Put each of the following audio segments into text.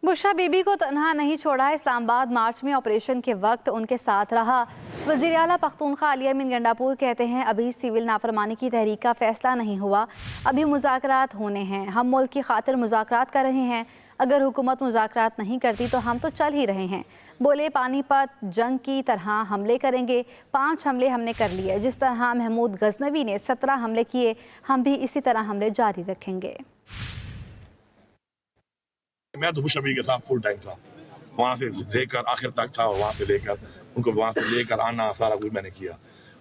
बुशरा बीबी को तन्हा नहीं छोड़ा। इस्लामाबाद मार्च में ऑपरेशन के वक्त उनके साथ रहा। वज़ीर आला पख्तूनख्वा अली अमीन गंडापुर कहते हैं अभी सिविल नाफरमानी की तहरीक का फैसला नहीं हुआ, अभी मुज़ाकरात होने हैं। हम मुल्क की खातिर मुज़ाकरात कर रहे हैं, अगर हुकूमत मुज़ाकरात नहीं करती तो हम तो चल ही रहे हैं। बोले पानीपत जंग की तरह हमले करेंगे। 5 हमले हमने कर लिए, जिस तरह महमूद गजनवी ने 17 हमले किए, हम भी इसी तरह हमले जारी रखेंगे। मैं तो बुशरा बीबी के साथ फुल टाइम था, वहाँ से लेकर आखिर तक था, वहाँ से लेकर उनको वहाँ से लेकर आना सारा कुछ मैंने किया।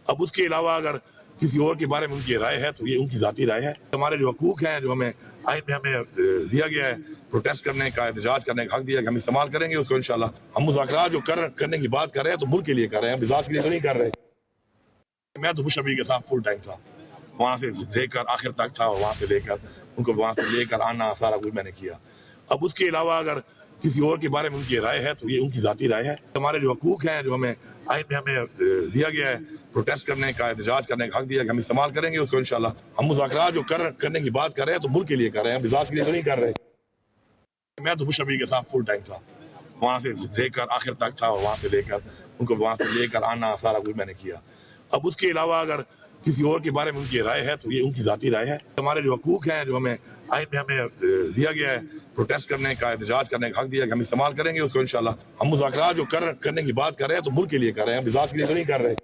अब उसके अलावा अगर किसी और के बारे में उनकी राय है तो ये उनकी ज़ाती राय है। हमारे जो हकूक़ हैं, जो हमें आइन में हमें दिया गया है, प्रोटेस्ट करने का, एहतजाज करने का हक दिया, हम इस्तेमाल करेंगे उसको इंशाल्लाह। हम मुज़ाकरात जो करने की बात कर रहे हैं तो मुल्क के लिए कर रहे हैं, बिज़ात के लिए तो नहीं कर रहे। मैं तो बुशरा बीबी के साथ फुल टाइम था, वहाँ से लेकर आखिर तक था, वहाँ से लेकर उनको वहाँ से लेकर आना सारा कुछ मैंने किया। अब उसके अलावा अगर किसी और के बारे में उनकी राय है तो ये उनकी ज़ाती राय है। हमारे जो हकूक़ हैं, जो हमें आइन में हमें दिया गया है, प्रोटेस्ट करने का, एहतजाज करने का हक दिया, हम इस्तेमाल करेंगे उसको इंशाल्लाह। हम मुज़ाकरात जो करने की बात कर रहे हैं तो मुल्क के लिए कर रहे हैं, बिज़ात के लिए तो नहीं कर रहे। मैं तो बुशरा बीबी के साथ फुल टाइम था, वहाँ से लेकर आखिर तक था, वहाँ से लेकर उनको वहाँ से लेकर आना सारा कुछ मैंने किया। अब उसके अलावा अगर किसी और के बारे में उनकी राय है तो ये उनकी ज़ाती राय है। हमारे जो हकूक़ हैं, जो हमें आइन में हमें दिया गया है, प्रोटेस्ट करने का, एहतजाज करने का हक दिया, हम इस्तेमाल करेंगे उसको इंशाल्लाह। हम मुज़ाकरात जो करने की बात कर रहे हैं तो मुल्क के लिए कर रहे हैं, बिज़ात के लिए तो नहीं कर रहे।